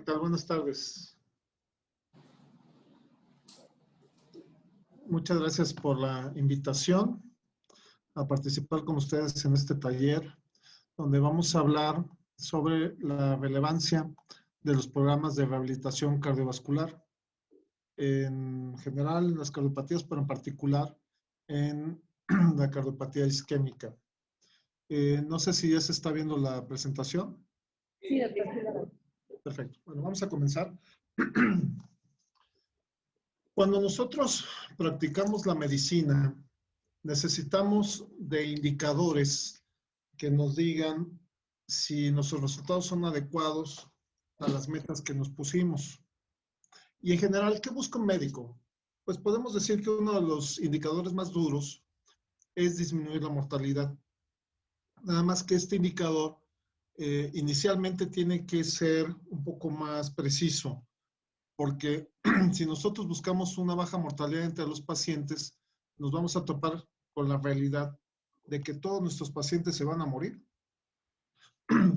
tal? Buenas tardes. Muchas gracias por la invitación a participar con ustedes en este taller, donde vamos a hablar sobre la relevancia de los programas de rehabilitación cardiovascular, en general en las cardiopatías, pero en particular en la cardiopatía isquémica. No sé si ya se está viendo la presentación. Sí, doctor. Perfecto. Bueno, vamos a comenzar. Cuando nosotros practicamos la medicina, necesitamos de indicadores que nos digan si nuestros resultados son adecuados a las metas que nos pusimos. Y en general, ¿qué busca un médico? Pues podemos decir que uno de los indicadores más duros es disminuir la mortalidad. Nada más que este indicador inicialmente tiene que ser un poco más preciso, porque si nosotros buscamos una baja mortalidad entre los pacientes, nos vamos a topar con la realidad de que todos nuestros pacientes se van a morir.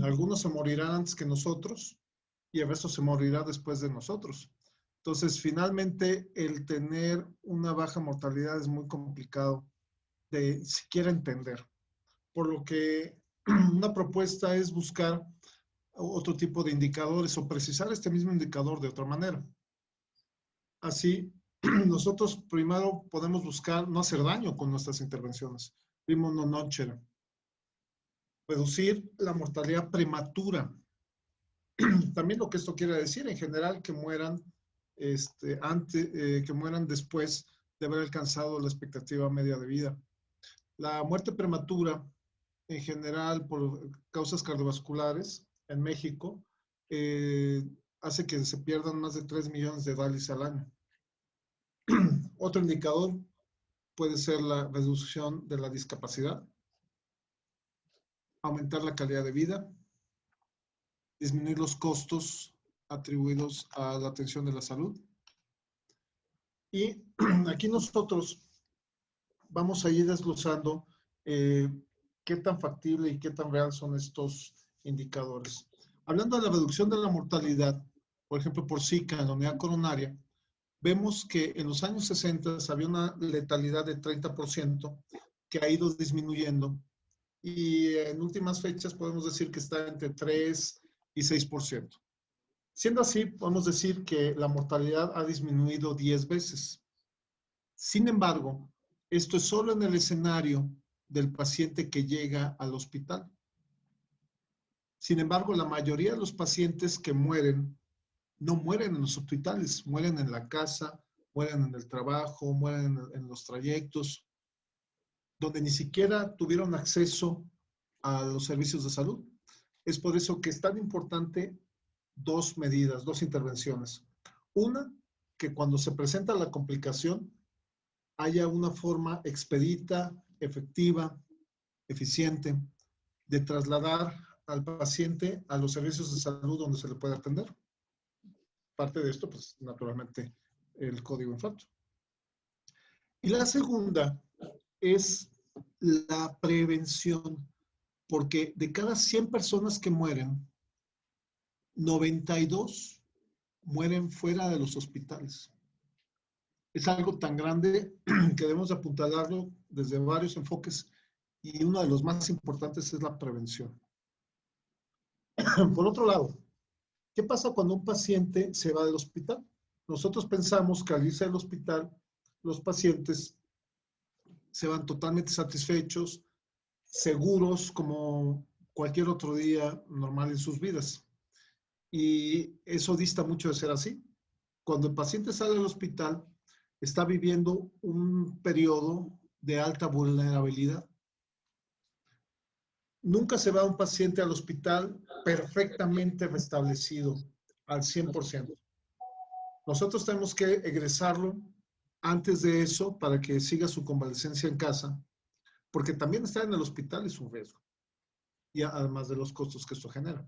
Algunos se morirán antes que nosotros y el resto se morirá después de nosotros. Entonces, finalmente, el tener una baja mortalidad es muy complicado de siquiera entender. Por lo que una propuesta es buscar otro tipo de indicadores o precisar este mismo indicador de otra manera. Así, nosotros primero podemos buscar no hacer daño con nuestras intervenciones. Primo non nocere. Reducir la mortalidad prematura. También lo que esto quiere decir, en general, que mueran, que mueran después de haber alcanzado la expectativa media de vida. La muerte prematura, en general, por causas cardiovasculares en México, hace que se pierdan más de 3 millones de diálisis al año. Otro indicador puede ser la reducción de la discapacidad, aumentar la calidad de vida, disminuir los costos atribuidos a la atención de la salud. Y aquí nosotros vamos a ir desglosando qué tan factible y qué tan real son estos indicadores. Hablando de la reducción de la mortalidad, por ejemplo, por Zika en la unidad coronaria, vemos que en los años 60 había una letalidad de 30% que ha ido disminuyendo y en últimas fechas podemos decir que está entre 3 y 6%. Siendo así, podemos decir que la mortalidad ha disminuido 10 veces. Sin embargo, esto es solo en el escenario del paciente que llega al hospital. Sin embargo, la mayoría de los pacientes que mueren no mueren en los hospitales, mueren en la casa, mueren en el trabajo, mueren en los trayectos, donde ni siquiera tuvieron acceso a los servicios de salud. Es por eso que es tan importante dos medidas, dos intervenciones. Una, que cuando se presenta la complicación, haya una forma expedita, efectiva, eficiente, de trasladar al paciente a los servicios de salud donde se le puede atender. Parte de esto, pues, naturalmente, el código infarto. Y la segunda es la prevención, porque de cada 100 personas que mueren, 92 mueren fuera de los hospitales. Es algo tan grande que debemos apuntalarlo desde varios enfoques y uno de los más importantes es la prevención. Por otro lado, ¿qué pasa cuando un paciente se va del hospital? Nosotros pensamos que al irse del hospital, los pacientes se van totalmente satisfechos, seguros como cualquier otro día normal en sus vidas. Y eso dista mucho de ser así. Cuando el paciente sale del hospital, está viviendo un periodo de alta vulnerabilidad. Nunca se va un paciente al hospital perfectamente restablecido al 100%. Nosotros tenemos que egresarlo antes de eso para que siga su convalecencia en casa, porque también estar en el hospital es un riesgo, y además de los costos que esto genera.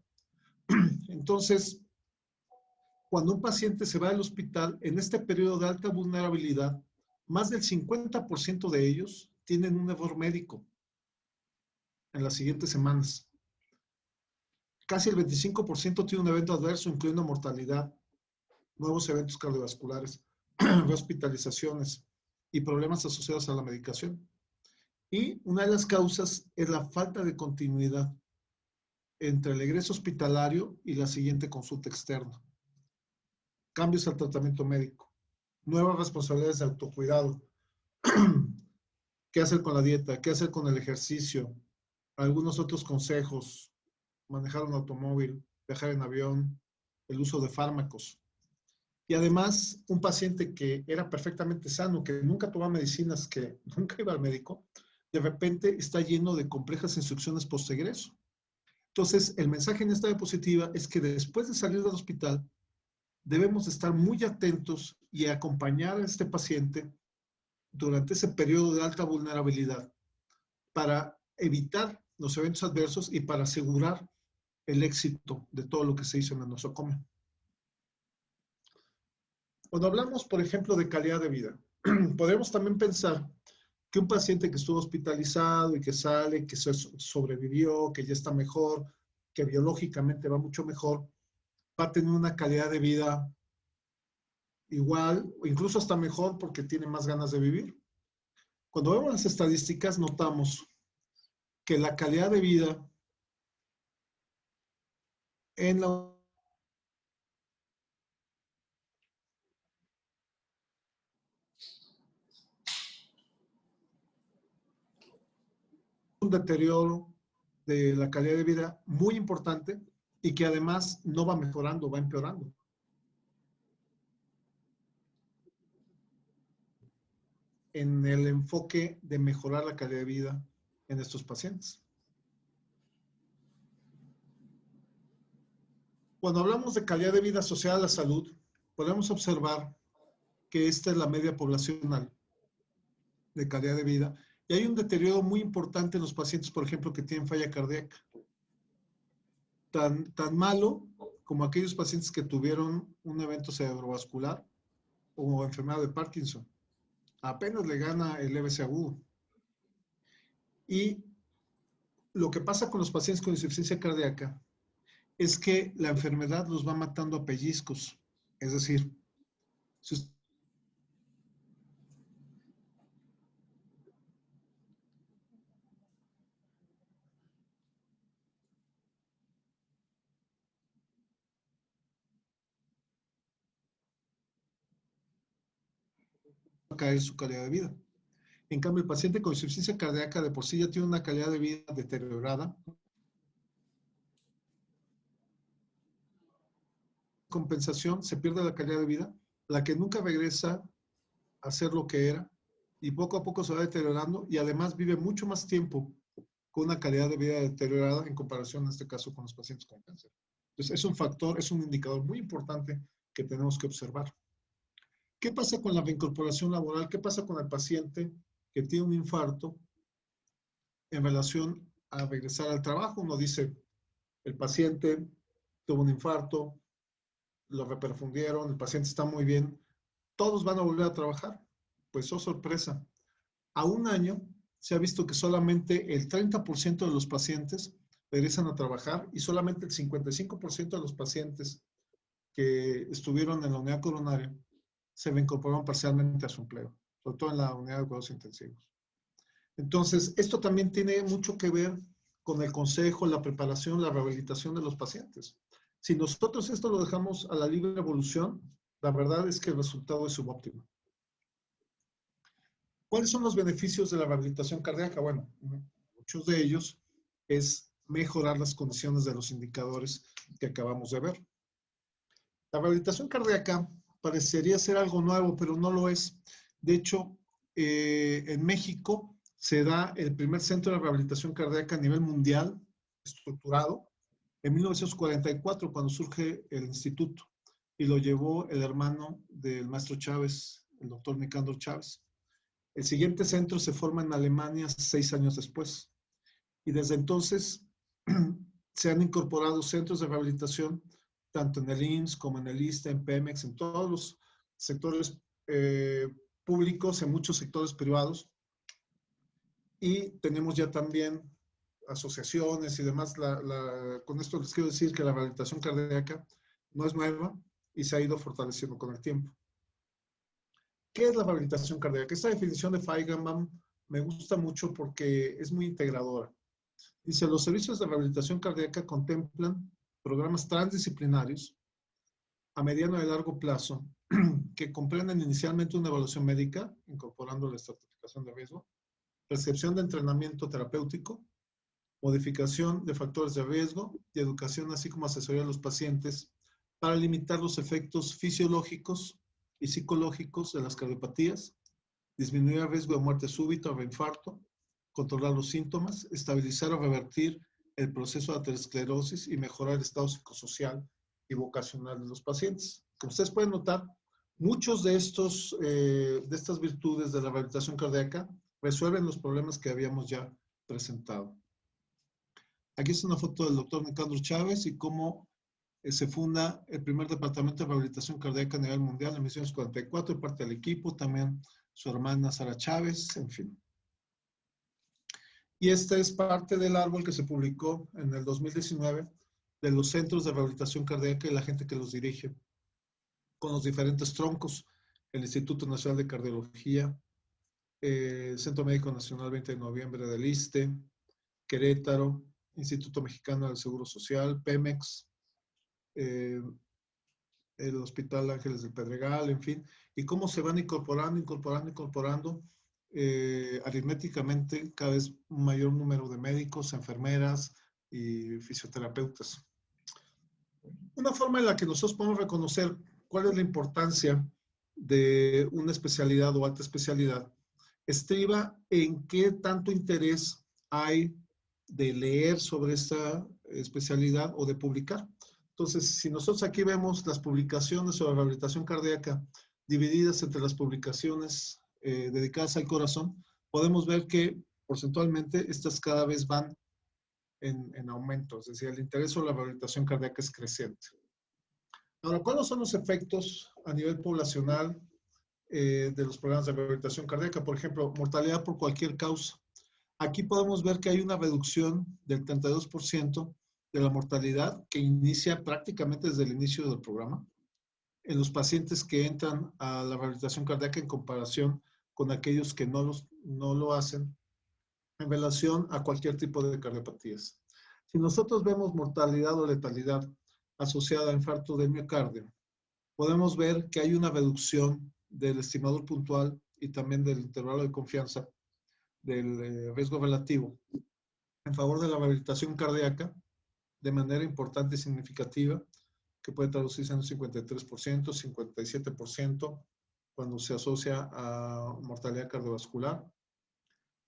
Entonces, cuando un paciente se va al hospital, en este periodo de alta vulnerabilidad, más del 50% de ellos tienen un error médico en las siguientes semanas. casi el 25% tiene un evento adverso, incluyendo mortalidad, nuevos eventos cardiovasculares, hospitalizaciones y problemas asociados a la medicación. Y una de las causas es la falta de continuidad entre el egreso hospitalario y la siguiente consulta externa. Cambios al tratamiento médico, nuevas responsabilidades de autocuidado, qué hacer con la dieta, qué hacer con el ejercicio, algunos otros consejos, manejar un automóvil, viajar en avión, el uso de fármacos. Y además, un paciente que era perfectamente sano, que nunca tomaba medicinas, que nunca iba al médico, de repente está lleno de complejas instrucciones post-egreso. Entonces, el mensaje en esta diapositiva es que después de salir del hospital, debemos estar muy atentos y acompañar a este paciente durante ese periodo de alta vulnerabilidad para evitar los eventos adversos y para asegurar el éxito de todo lo que se hizo en el nosocomio. Cuando hablamos, por ejemplo, de calidad de vida, podemos también pensar que un paciente que estuvo hospitalizado y que sale, que sobrevivió, que ya está mejor, que biológicamente va mucho mejor, va a tener una calidad de vida igual o incluso hasta mejor porque tiene más ganas de vivir. Cuando vemos las estadísticas, notamos que la calidad de vida en un deterioro de la calidad de vida muy importante y que además no va mejorando, va empeorando. En el enfoque de mejorar la calidad de vida en estos pacientes. Cuando hablamos de calidad de vida asociada a la salud, podemos observar que esta es la media poblacional de calidad de vida y hay un deterioro muy importante en los pacientes, por ejemplo, que tienen falla cardíaca. Tan malo como aquellos pacientes que tuvieron un evento cerebrovascular o enfermedad de Parkinson. Apenas le gana el EBC agudo. Y lo que pasa con los pacientes con insuficiencia cardíaca es que la enfermedad los va matando a pellizcos. Es decir, si usted va a caer su calidad de vida. En cambio, el paciente con insuficiencia cardíaca de por sí ya tiene una calidad de vida deteriorada. Compensación, se pierde la calidad de vida, la que nunca regresa a ser lo que era y poco a poco se va deteriorando y además vive mucho más tiempo con una calidad de vida deteriorada en comparación en este caso con los pacientes con cáncer. Entonces es un factor, es un indicador muy importante que tenemos que observar. ¿Qué pasa con la reincorporación laboral? ¿Qué pasa con el paciente que tiene un infarto en relación a regresar al trabajo? Uno dice, el paciente tuvo un infarto, lo reperfundieron, el paciente está muy bien, todos van a volver a trabajar. Pues, oh sorpresa, a un año se ha visto que solamente el 30% de los pacientes regresan a trabajar y solamente el 55% de los pacientes que estuvieron en la unidad coronaria se reincorporaron parcialmente a su empleo, sobre todo en la unidad de cuidados intensivos. Entonces, esto también tiene mucho que ver con el consejo, la preparación, la rehabilitación de los pacientes. Si nosotros esto lo dejamos a la libre evolución, la verdad es que el resultado es subóptimo. ¿Cuáles son los beneficios de la rehabilitación cardíaca? Bueno, muchos de ellos es mejorar las condiciones de los indicadores que acabamos de ver. La rehabilitación cardíaca parecería ser algo nuevo, pero no lo es. De hecho, en México se da el primer centro de rehabilitación cardíaca a nivel mundial, estructurado, en 1944, cuando surge el instituto, y lo llevó el hermano del maestro Chávez, el doctor Nicandro Chávez. El siguiente centro se forma en Alemania 6 años después. Y desde entonces se han incorporado centros de rehabilitación, tanto en el IMSS como en el ISSSTE, en Pemex, en todos los sectores públicos, en muchos sectores privados. Y tenemos ya también asociaciones y demás, con esto les quiero decir que la rehabilitación cardíaca no es nueva y se ha ido fortaleciendo con el tiempo. ¿Qué es la rehabilitación cardíaca? Esta definición de Feigenbaum me gusta mucho porque es muy integradora. Dice, los servicios de rehabilitación cardíaca contemplan programas transdisciplinarios a mediano y largo plazo que comprenden inicialmente una evaluación médica, incorporando la estratificación de riesgo, recepción de entrenamiento terapéutico, modificación de factores de riesgo y educación, así como asesoría a los pacientes para limitar los efectos fisiológicos y psicológicos de las cardiopatías, disminuir el riesgo de muerte súbita o reinfarto, controlar los síntomas, estabilizar o revertir el proceso de aterosclerosis y mejorar el estado psicosocial y vocacional de los pacientes. Como ustedes pueden notar, muchos de estas virtudes de la rehabilitación cardíaca resuelven los problemas que habíamos ya presentado. Aquí es una foto del doctor Nicandro Chávez y cómo se funda el primer departamento de rehabilitación cardíaca a nivel mundial en 1944, y parte del equipo, también su hermana Sara Chávez, en fin. Y este es parte del árbol que se publicó en el 2019 de los centros de rehabilitación cardíaca y la gente que los dirige, con los diferentes troncos, el Instituto Nacional de Cardiología, Centro Médico Nacional 20 de noviembre del ISSSTE, Querétaro, Instituto Mexicano del Seguro Social, Pemex, el Hospital Ángeles del Pedregal, en fin, y cómo se van incorporando aritméticamente cada vez un mayor número de médicos, enfermeras y fisioterapeutas. Una forma en la que nosotros podemos reconocer cuál es la importancia de una especialidad o alta especialidad estriba en qué tanto interés hay de leer sobre esta especialidad o de publicar. Entonces, si nosotros aquí vemos las publicaciones sobre rehabilitación cardíaca divididas entre las publicaciones dedicadas al corazón, podemos ver que porcentualmente estas cada vez van en aumento, es decir, el interés sobre la rehabilitación cardíaca es creciente. Ahora, ¿cuáles son los efectos a nivel poblacional de los programas de rehabilitación cardíaca? Por ejemplo, mortalidad por cualquier causa. Aquí podemos ver que hay una reducción del 32% de la mortalidad que inicia prácticamente desde el inicio del programa en los pacientes que entran a la rehabilitación cardíaca en comparación con aquellos que no lo hacen en relación a cualquier tipo de cardiopatías. Si nosotros vemos mortalidad o letalidad asociada a infarto del miocardio, podemos ver que hay una reducción del estimador puntual y también del intervalo de confianza del riesgo relativo en favor de la rehabilitación cardíaca de manera importante y significativa, que puede traducirse en un 53%, 57% cuando se asocia a mortalidad cardiovascular.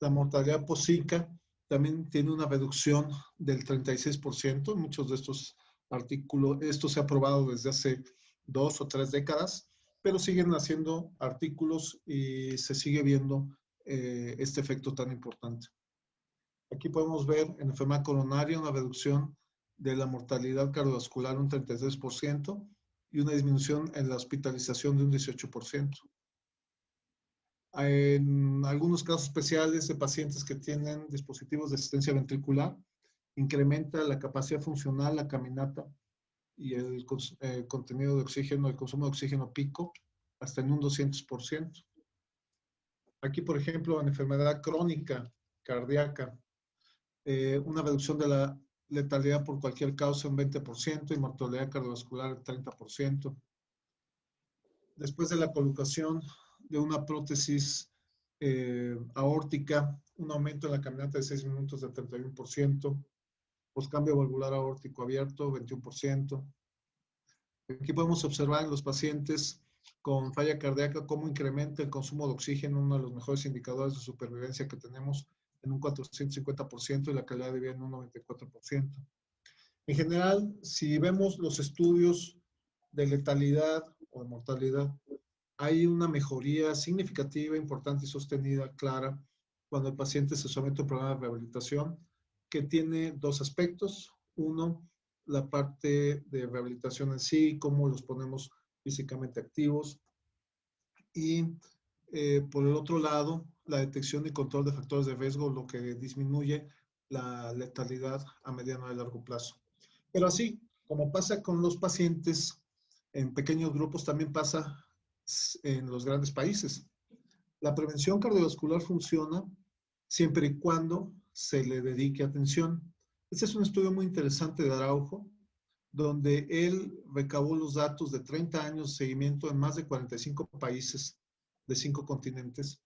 La mortalidad post-SICA también tiene una reducción del 36%. Muchos de estos artículos, esto se ha probado desde hace 2 o 3 décadas, pero siguen haciendo artículos y se sigue viendo este efecto tan importante. Aquí podemos ver en enfermedad coronaria una reducción de la mortalidad cardiovascular un 33% y una disminución en la hospitalización de un 18%. En algunos casos especiales de pacientes que tienen dispositivos de asistencia ventricular, incrementa la capacidad funcional, la caminata y el contenido de oxígeno, el consumo de oxígeno pico, hasta en un 200%. Aquí, por ejemplo, en enfermedad crónica cardíaca, una reducción de la letalidad por cualquier causa un 20% y mortalidad cardiovascular 30%. Después de la colocación de una prótesis aórtica, un aumento en la caminata de 6 minutos de 31%, poscambio valvular aórtico abierto 21%. Aquí podemos observar en los pacientes con falla cardíaca cómo incrementa el consumo de oxígeno, uno de los mejores indicadores de supervivencia que tenemos, en un 450% y la calidad de vida en un 94%. En general, si vemos los estudios de letalidad o de mortalidad, hay una mejoría significativa, importante y sostenida, clara, cuando el paciente se somete a un programa de rehabilitación que tiene dos aspectos. Uno, la parte de rehabilitación en sí, cómo los ponemos físicamente activos. Y por el otro lado, la detección y control de factores de riesgo, lo que disminuye la letalidad a mediano y largo plazo. Pero así, como pasa con los pacientes en pequeños grupos, también pasa en los grandes países. La prevención cardiovascular funciona siempre y cuando se le dedique atención. Este es un estudio muy interesante de Araujo, donde él recabó los datos de 30 años de seguimiento en más de 45 países de 5 continentes.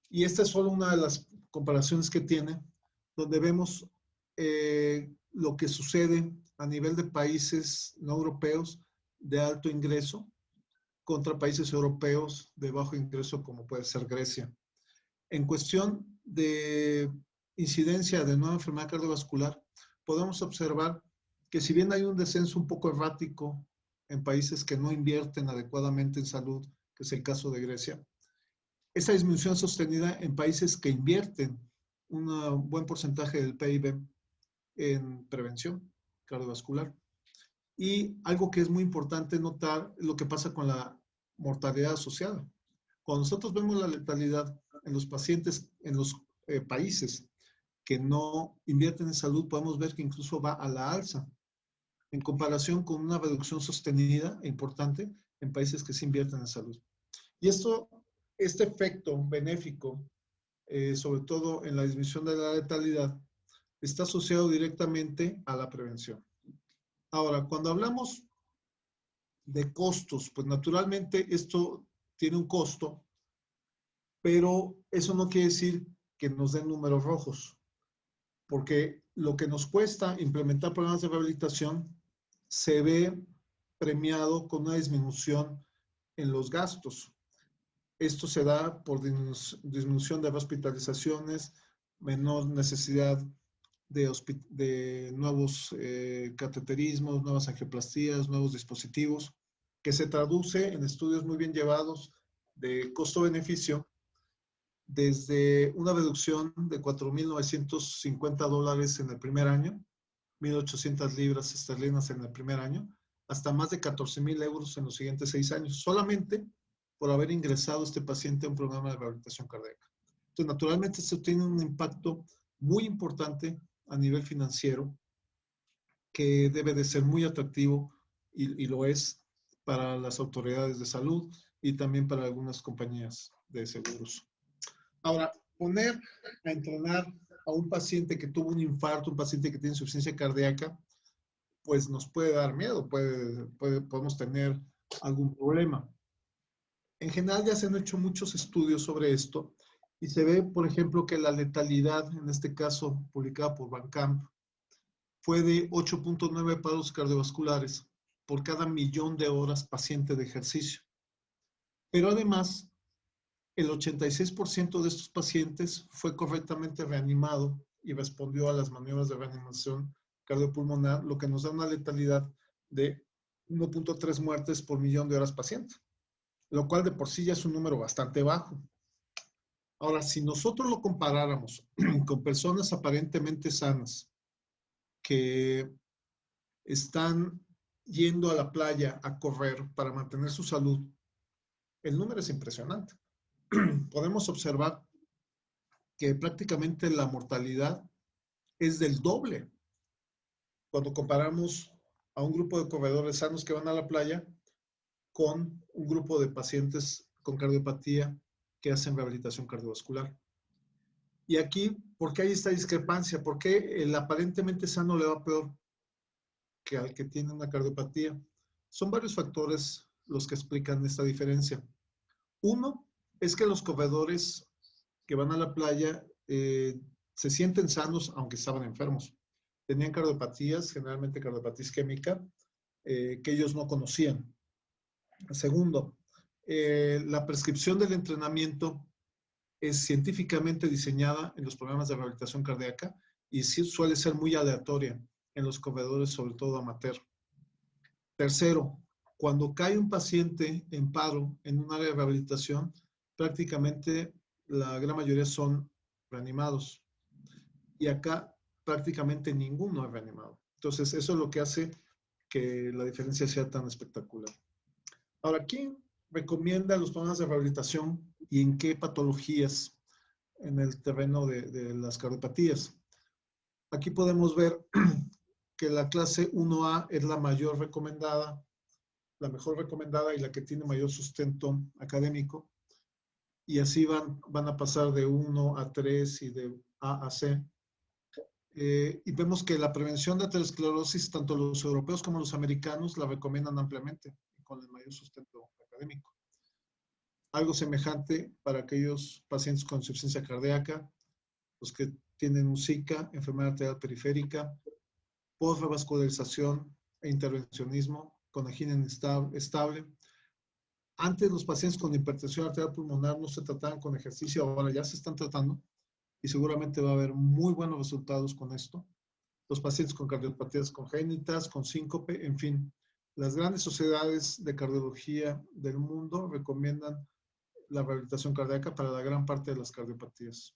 Y esta es solo una de las comparaciones que tiene, donde vemos lo que sucede a nivel de países no europeos de alto ingreso contra países europeos de bajo ingreso, como puede ser Grecia. En cuestión de incidencia de nueva enfermedad cardiovascular, podemos observar que si bien hay un descenso un poco errático en países que no invierten adecuadamente en salud, que es el caso de Grecia, esta disminución sostenida en países que invierten un buen porcentaje del PIB en prevención cardiovascular. Y algo que es muy importante notar es lo que pasa con la mortalidad asociada. Cuando nosotros vemos la letalidad en los pacientes, en los países que no invierten en salud, podemos ver que incluso va a la alza, en comparación con una reducción sostenida e importante en países que sí invierten en salud. Y este efecto benéfico, sobre todo en la disminución de la letalidad, está asociado directamente a la prevención. Ahora, cuando hablamos de costos, pues naturalmente esto tiene un costo, pero eso no quiere decir que nos den números rojos, porque lo que nos cuesta implementar programas de rehabilitación se ve premiado con una disminución en los gastos. Esto se da por disminución de hospitalizaciones, menor necesidad de nuevos cateterismos, nuevas angioplastías, nuevos dispositivos, que se traduce en estudios muy bien llevados de costo-beneficio, desde una reducción de $4,950 en el primer año, 1.800 libras esterlinas en el primer año, hasta más de 14,000 euros en los siguientes 6 años, solamente por haber ingresado este paciente a un programa de rehabilitación cardíaca. Entonces, naturalmente, esto tiene un impacto muy importante a nivel financiero, que debe de ser muy atractivo y lo es para las autoridades de salud y también para algunas compañías de seguros. Ahora, poner a entrenar a un paciente que tuvo un infarto, un paciente que tiene insuficiencia cardíaca, pues nos puede dar miedo, podemos tener algún problema. En general ya se han hecho muchos estudios sobre esto y se ve, por ejemplo, que la letalidad, en este caso publicada por Van Camp, fue de 8.9 paros cardiovasculares por cada 1.000.000 de horas paciente de ejercicio. Pero además, el 86% de estos pacientes fue correctamente reanimado y respondió a las maniobras de reanimación cardiopulmonar, lo que nos da una letalidad de 1.3 muertes por 1.000.000 de horas paciente, lo cual de por sí ya es un número bastante bajo. Ahora, si nosotros lo comparáramos con personas aparentemente sanas que están yendo a la playa a correr para mantener su salud, el número es impresionante. Podemos observar que prácticamente la mortalidad es del doble cuando comparamos a un grupo de corredores sanos que van a la playa con un grupo de pacientes con cardiopatía que hacen rehabilitación cardiovascular. Y aquí, ¿por qué hay esta discrepancia? ¿Por qué el aparentemente sano le va peor que al que tiene una cardiopatía? Son varios factores los que explican esta diferencia. Uno es que los corredores que van a la playa se sienten sanos aunque estaban enfermos. Tenían cardiopatías, generalmente cardiopatía isquémica, que ellos no conocían. Segundo, la prescripción del entrenamiento es científicamente diseñada en los programas de rehabilitación cardíaca y sí suele ser muy aleatoria en los corredores, sobre todo amateur. Tercero, cuando cae un paciente en paro en un área de rehabilitación, prácticamente la gran mayoría son reanimados. Y acá prácticamente ninguno es reanimado. Entonces, eso es lo que hace que la diferencia sea tan espectacular. Ahora, ¿quién recomienda los programas de rehabilitación y en qué patologías en el terreno de las cardiopatías? Aquí podemos ver que la clase 1A es la mayor recomendada, la mejor recomendada y la que tiene mayor sustento académico. Y así van a pasar de 1 a 3 y de A a C. Y vemos que la prevención de aterosclerosis, tanto los europeos como los americanos la recomiendan ampliamente, con el mayor sustento académico. Algo semejante para aquellos pacientes con insuficiencia cardíaca, los que tienen un SICA, enfermedad arterial periférica, post-revascularización e intervencionismo con angina estable. Antes los pacientes con hipertensión arterial pulmonar no se trataban con ejercicio, ahora ya se están tratando y seguramente va a haber muy buenos resultados con esto. Los pacientes con cardiopatías congénitas, con síncope, en fin. Las grandes sociedades de cardiología del mundo recomiendan la rehabilitación cardíaca para la gran parte de las cardiopatías.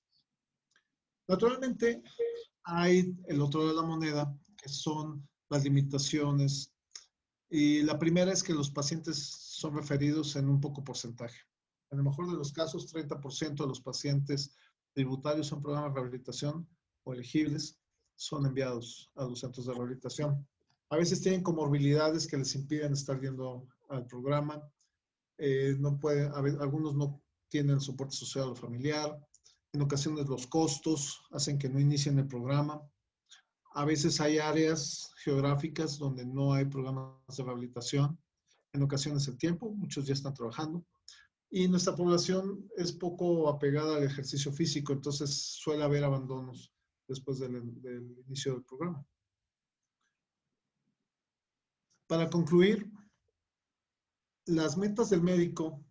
Naturalmente, hay el otro lado de la moneda, que son las limitaciones. Y la primera es que los pacientes son referidos en un poco porcentaje. En el mejor de los casos, 30% de los pacientes tributarios a un programa de rehabilitación o elegibles son enviados a los centros de rehabilitación. A veces tienen comorbilidades que les impiden estar yendo al programa. Algunos no tienen soporte social o familiar. En ocasiones los costos hacen que no inicien el programa. A veces hay áreas geográficas donde no hay programas de rehabilitación. En ocasiones el tiempo, muchos ya están trabajando. Y nuestra población es poco apegada al ejercicio físico, entonces suele haber abandonos después del inicio del programa. Para concluir, las metas del médico,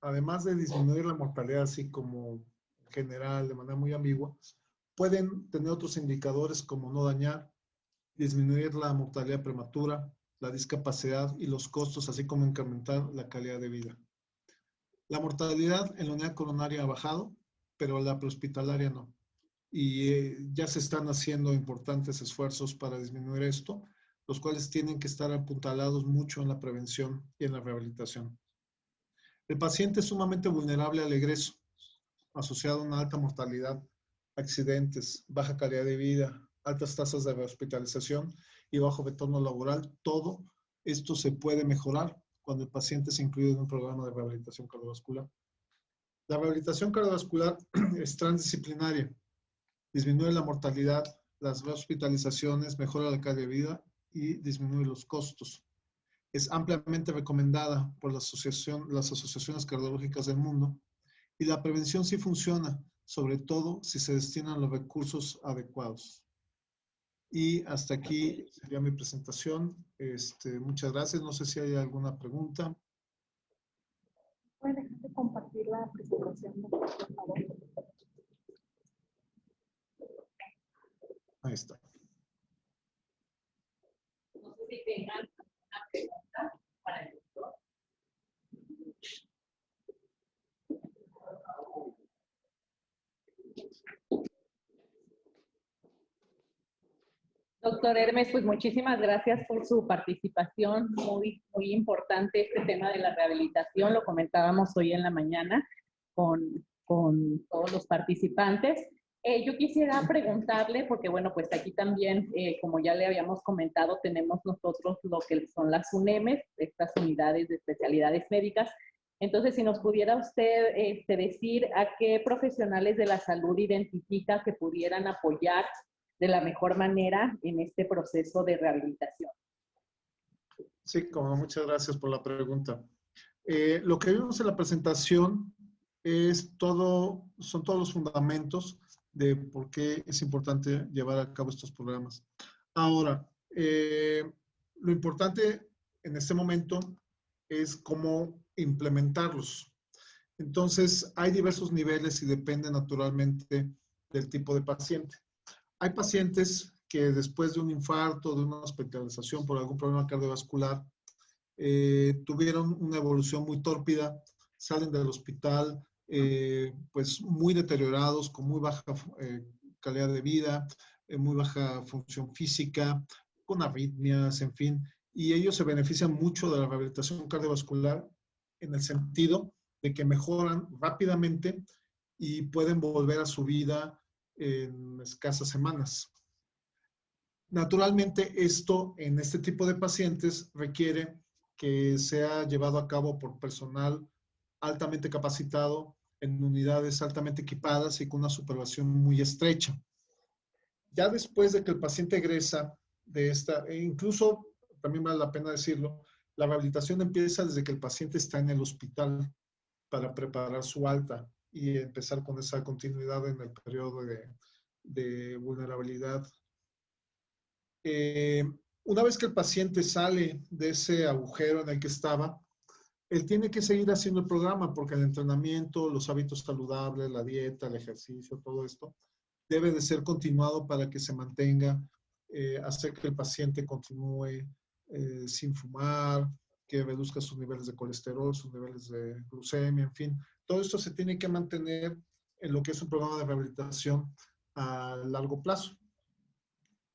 además de disminuir la mortalidad así como en general, de manera muy ambigua, pueden tener otros indicadores como no dañar, disminuir la mortalidad prematura, la discapacidad y los costos, así como incrementar la calidad de vida. La mortalidad en la unidad coronaria ha bajado, pero la prehospitalaria no. Y ya se están haciendo importantes esfuerzos para disminuir esto, los cuales tienen que estar apuntalados mucho en la prevención y en la rehabilitación. El paciente es sumamente vulnerable al egreso, asociado a una alta mortalidad, accidentes, baja calidad de vida, altas tasas de hospitalización y bajo retorno laboral. Todo esto se puede mejorar cuando el paciente es incluido en un programa de rehabilitación cardiovascular. La rehabilitación cardiovascular es transdisciplinaria, disminuye la mortalidad, las hospitalizaciones, mejora la calidad de vida y disminuye los costos. Es ampliamente recomendada por las asociaciones cardiológicas del mundo y la prevención sí funciona, sobre todo si se destinan los recursos adecuados. Y hasta aquí sería mi presentación. Muchas gracias. No sé si hay alguna pregunta. ¿Puedes dejar de compartir la presentación, por favor? Ahí está. No sé si tengan una pregunta para el doctor. Doctor Hermes, pues muchísimas gracias por su participación. Muy importante este tema de la rehabilitación. Lo comentábamos hoy en la mañana con todos los participantes. Yo quisiera preguntarle, porque bueno, pues aquí también, como ya le habíamos comentado, tenemos nosotros lo que son las UNEMES, estas unidades de especialidades médicas. Entonces, si nos pudiera usted decir a qué profesionales de la salud identifica que pudieran apoyar de la mejor manera en este proceso de rehabilitación. Sí, muchas gracias por la pregunta. Lo que vimos en la presentación son todos los fundamentos de por qué es importante llevar a cabo estos programas. Ahora, lo importante en este momento es cómo implementarlos. Entonces, hay diversos niveles y depende naturalmente del tipo de paciente. Hay pacientes que después de un infarto, de una hospitalización por algún problema cardiovascular, tuvieron una evolución muy tórpida, salen del hospital pues muy deteriorados, con muy baja calidad de vida, muy baja función física, con arritmias, en fin, y ellos se benefician mucho de la rehabilitación cardiovascular en el sentido de que mejoran rápidamente y pueden volver a su vida en escasas semanas. Naturalmente, esto en este tipo de pacientes requiere que sea llevado a cabo por personal altamente capacitado, en unidades altamente equipadas y con una supervisión muy estrecha. Ya después de que el paciente egresa de esta, e incluso también vale la pena decirlo, la rehabilitación empieza desde que el paciente está en el hospital para preparar su alta y empezar con esa continuidad en el periodo de vulnerabilidad. Una vez que el paciente sale de ese agujero en el que estaba, él tiene que seguir haciendo el programa porque el entrenamiento, los hábitos saludables, la dieta, el ejercicio, todo esto, debe de ser continuado para que se mantenga, hacer que el paciente continúe sin fumar, que reduzca sus niveles de colesterol, sus niveles de glucemia, en fin. Todo esto se tiene que mantener en lo que es un programa de rehabilitación a largo plazo.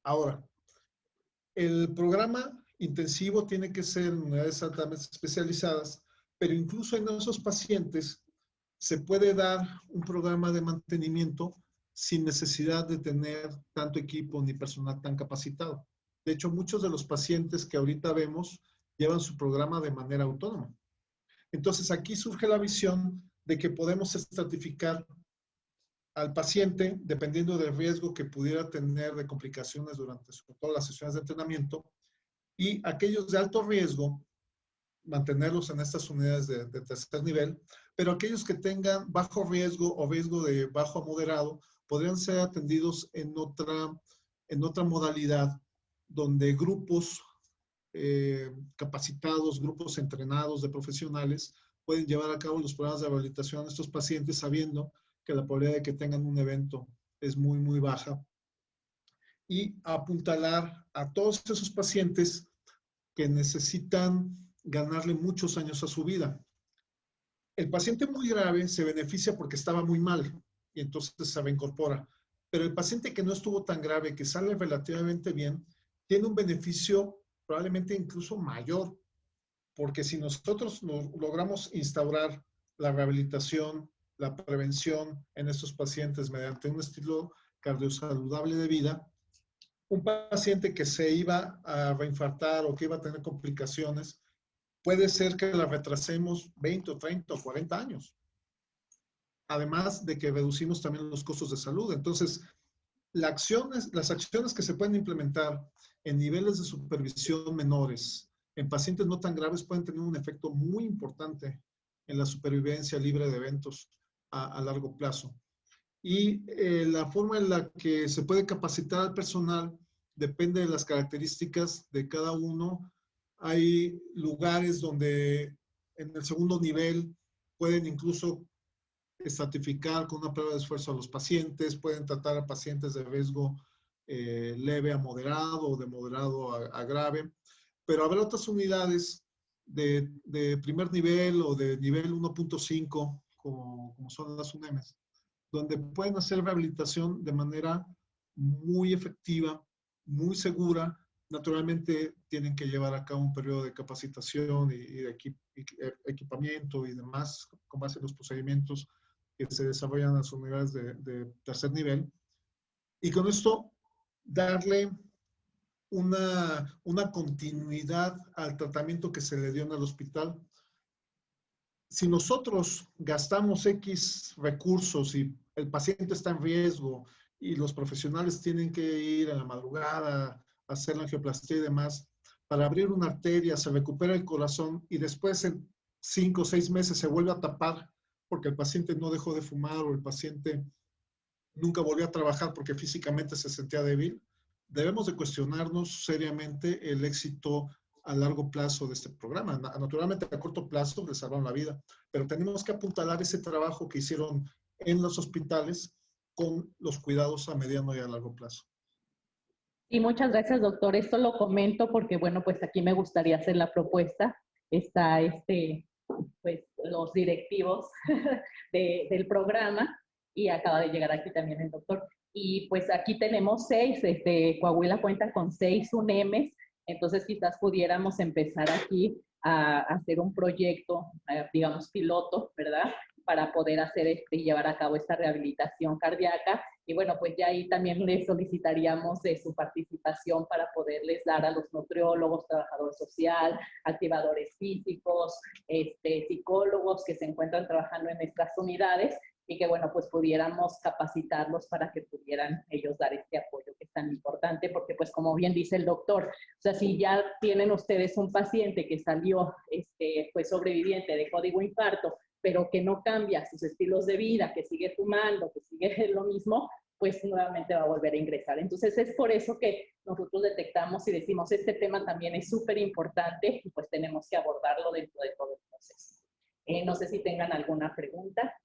Ahora, el programa intensivo tiene que ser en unidades altamente especializadas, pero incluso en esos pacientes se puede dar un programa de mantenimiento sin necesidad de tener tanto equipo ni personal tan capacitado. De hecho, muchos de los pacientes que ahorita vemos llevan su programa de manera autónoma. Entonces, aquí surge la visión de que podemos estratificar al paciente dependiendo del riesgo que pudiera tener de complicaciones durante sobre todo las sesiones de entrenamiento, y aquellos de alto riesgo, mantenerlos en estas unidades de tercer nivel, pero aquellos que tengan bajo riesgo o riesgo de bajo a moderado podrían ser atendidos en otra modalidad donde grupos capacitados, grupos entrenados de profesionales pueden llevar a cabo los programas de rehabilitación a estos pacientes sabiendo que la probabilidad de que tengan un evento es muy, muy baja, y apuntalar a todos esos pacientes que necesitan ganarle muchos años a su vida. El paciente muy grave se beneficia porque estaba muy mal y entonces se reincorpora, pero el paciente que no estuvo tan grave, que sale relativamente bien, tiene un beneficio probablemente incluso mayor, porque si nosotros logramos instaurar la rehabilitación, la prevención en estos pacientes mediante un estilo cardiosaludable de vida, un paciente que se iba a reinfartar o que iba a tener complicaciones, puede ser que la retrasemos 20 o 30 o 40 años. Además de que reducimos también los costos de salud. Entonces, las acciones que se pueden implementar en niveles de supervisión menores, en pacientes no tan graves, pueden tener un efecto muy importante en la supervivencia libre de eventos a largo plazo. Y la forma en la que se puede capacitar al personal depende de las características de cada uno. Hay lugares donde en el segundo nivel pueden incluso estratificar con una prueba de esfuerzo a los pacientes, pueden tratar a pacientes de riesgo leve a moderado o de moderado a grave, pero habrá otras unidades de primer nivel o de nivel 1.5, como son las UNEMs, donde pueden hacer rehabilitación de manera muy efectiva, muy segura. Naturalmente tienen que llevar a cabo un periodo de capacitación y de equipamiento y demás con base en los procedimientos que se desarrollan en las unidades de tercer nivel. Y con esto darle una continuidad al tratamiento que se le dio en el hospital. Si nosotros gastamos X recursos y el paciente está en riesgo y los profesionales tienen que ir a la madrugada a hacer la angioplastía y demás, para abrir una arteria, se recupera el corazón y después en 5 o 6 meses se vuelve a tapar porque el paciente no dejó de fumar o el paciente nunca volvió a trabajar porque físicamente se sentía débil, debemos de cuestionarnos seriamente el éxito a largo plazo de este programa. Naturalmente a corto plazo le salvaron la vida, pero tenemos que apuntalar ese trabajo que hicieron en los hospitales con los cuidados a mediano y a largo plazo. Y muchas gracias, doctor. Esto lo comento porque, bueno, pues aquí me gustaría hacer la propuesta. Está pues los directivos del programa y acaba de llegar aquí también el doctor. Y pues aquí tenemos 6, Coahuila cuenta con 6 UNEMs, entonces quizás pudiéramos empezar aquí a hacer un proyecto, digamos, piloto, ¿verdad? para poder hacer y llevar a cabo esta rehabilitación cardíaca. Y bueno, pues ya ahí también les solicitaríamos de su participación para poderles dar a los nutriólogos, trabajador social, activadores físicos, psicólogos que se encuentran trabajando en nuestras unidades, y que, bueno, pues pudiéramos capacitarlos para que pudieran ellos dar este apoyo que es tan importante, porque, pues, como bien dice el doctor, o sea, si ya tienen ustedes un paciente que salió, pues, sobreviviente de código infarto, pero que no cambia sus estilos de vida, que sigue fumando, que sigue lo mismo, pues nuevamente va a volver a ingresar. Entonces, es por eso que nosotros detectamos y decimos, este tema también es súper importante y pues tenemos que abordarlo dentro de todo el proceso. No sé si tengan alguna pregunta.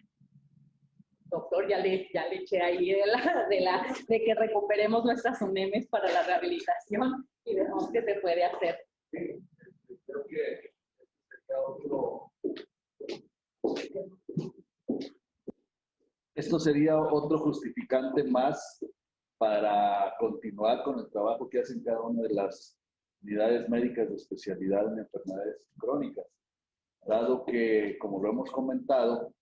Doctor, ya le eché ahí de que recuperemos nuestras UNEMs para la rehabilitación y vemos qué se puede hacer. Sí, creo que sería otro. Esto sería otro justificante más para continuar con el trabajo que hacen cada una de las unidades médicas de especialidad en enfermedades crónicas, dado que, como lo hemos comentado,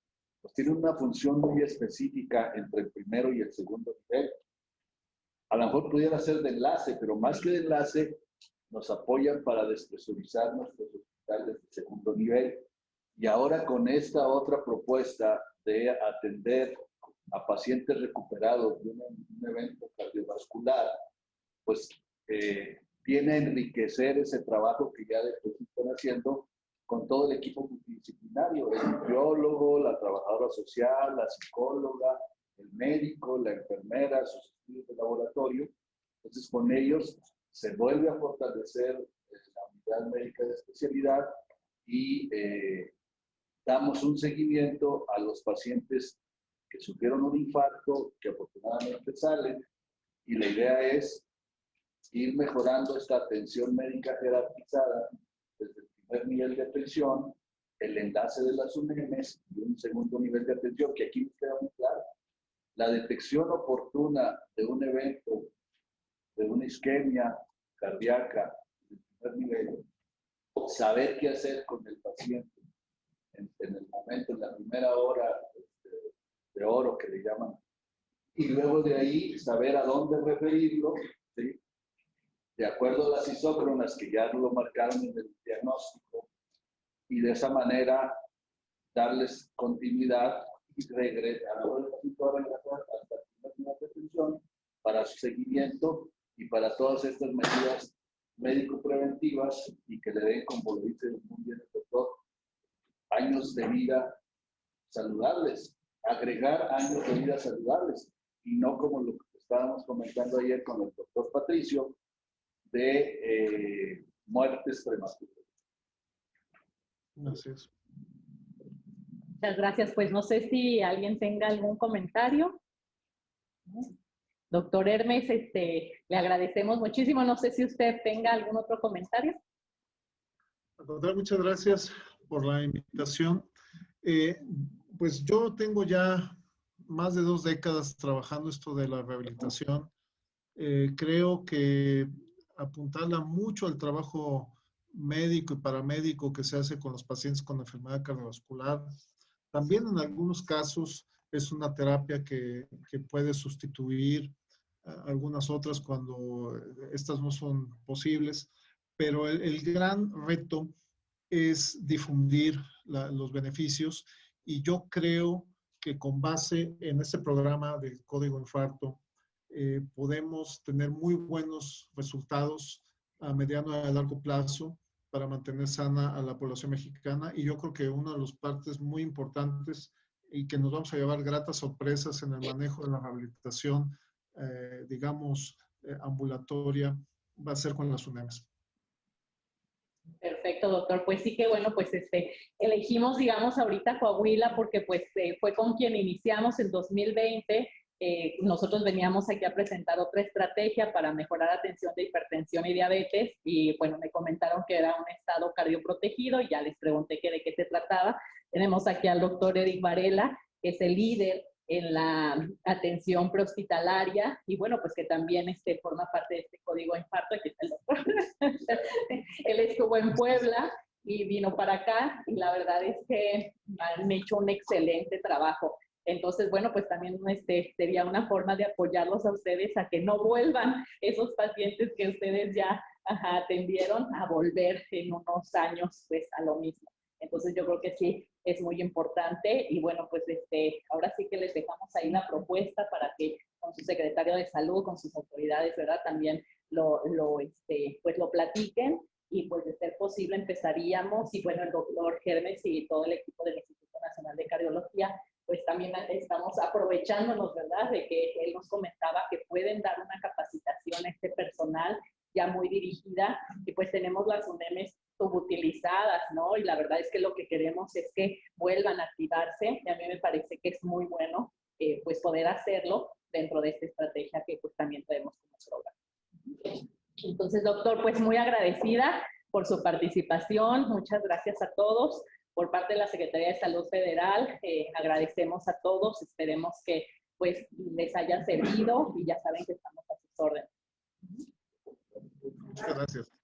pues tiene una función muy específica entre el primero y el segundo nivel. A lo mejor pudiera ser de enlace, pero más que de enlace, nos apoyan para despresurizar nuestros hospitales de segundo nivel. Y ahora con esta otra propuesta de atender a pacientes recuperados de un evento cardiovascular, pues viene a enriquecer ese trabajo que ya después están haciendo con todo el equipo multidisciplinario, el nutriólogo, la trabajadora social, la psicóloga, el médico, la enfermera, sus estudios de laboratorio. Entonces, con ellos se vuelve a fortalecer la unidad médica de especialidad y damos un seguimiento a los pacientes que sufrieron un infarto, que afortunadamente salen, y la idea es ir mejorando esta atención médica jerarquizada desde el primer nivel de atención, el enlace de las UNEMs y un segundo nivel de atención, que aquí nos queda muy claro. La detección oportuna de un evento, de una isquemia cardíaca del primer nivel, saber qué hacer con el paciente en el momento, en la primera hora de oro que le llaman, y luego de ahí saber a dónde referirlo, ¿sí? De acuerdo a las isócronas que ya lo marcaron en el diagnóstico, y de esa manera darles continuidad y regresar a la hasta el primer de atención para su seguimiento y para todas estas medidas médico-preventivas y que le den, como lo dice muy bien el doctor, años de vida saludables, agregar años de vida saludables y no como lo que estábamos comentando ayer con el doctor Patricio, de muertes prematuras. Gracias. Muchas gracias. Pues no sé si alguien tenga algún comentario. Doctor Hermes, le agradecemos muchísimo. No sé si usted tenga algún otro comentario. Muchas gracias por la invitación. Pues yo tengo ya más de 2 décadas trabajando esto de la rehabilitación. Creo que apuntarla mucho al trabajo médico y paramédico que se hace con los pacientes con enfermedad cardiovascular. También en algunos casos es una terapia que puede sustituir algunas otras cuando estas no son posibles, pero el gran reto es difundir los beneficios y yo creo que con base en este programa del Código Infarto podemos tener muy buenos resultados a mediano y a largo plazo para mantener sana a la población mexicana, y yo creo que una de las partes muy importantes y que nos vamos a llevar gratas sorpresas en el manejo de la rehabilitación, digamos, ambulatoria, va a ser con las UNEMs. Perfecto, doctor. Pues sí que bueno, pues elegimos, digamos, ahorita Coahuila porque pues fue con quien iniciamos en 2020. Nosotros veníamos aquí a presentar otra estrategia para mejorar la atención de hipertensión y diabetes y bueno, me comentaron que era un estado cardioprotegido y ya les pregunté que de qué se trataba. Tenemos aquí al doctor Eric Varela, que es el líder en la atención prehospitalaria y bueno, pues que también forma parte de este código de infarto, aquí está el doctor. Él estuvo en Puebla y vino para acá y la verdad es que han hecho un excelente trabajo. Entonces, bueno, pues también sería una forma de apoyarlos a ustedes a que no vuelvan esos pacientes que ustedes ya atendieron a volver en unos años pues a lo mismo. Entonces yo creo que sí es muy importante y bueno, pues ahora sí que les dejamos ahí la propuesta para que con su secretario de salud, con sus autoridades, ¿verdad? También pues lo platiquen y pues de ser posible empezaríamos y bueno, el doctor Hermes y todo el equipo del Instituto Nacional de Cardiología pues también estamos aprovechándonos, ¿verdad? De que él nos comentaba que pueden dar una capacitación a este personal ya muy dirigida y pues tenemos las UNEMs subutilizadas, ¿no? Y la verdad es que lo que queremos es que vuelvan a activarse y a mí me parece que es muy bueno pues poder hacerlo dentro de esta estrategia que pues también tenemos como programa. Entonces, doctor, pues muy agradecida por su participación. Muchas gracias a todos. Por parte de la Secretaría de Salud Federal, agradecemos a todos. Esperemos que pues les haya servido y ya saben que estamos a sus órdenes. Muchas gracias.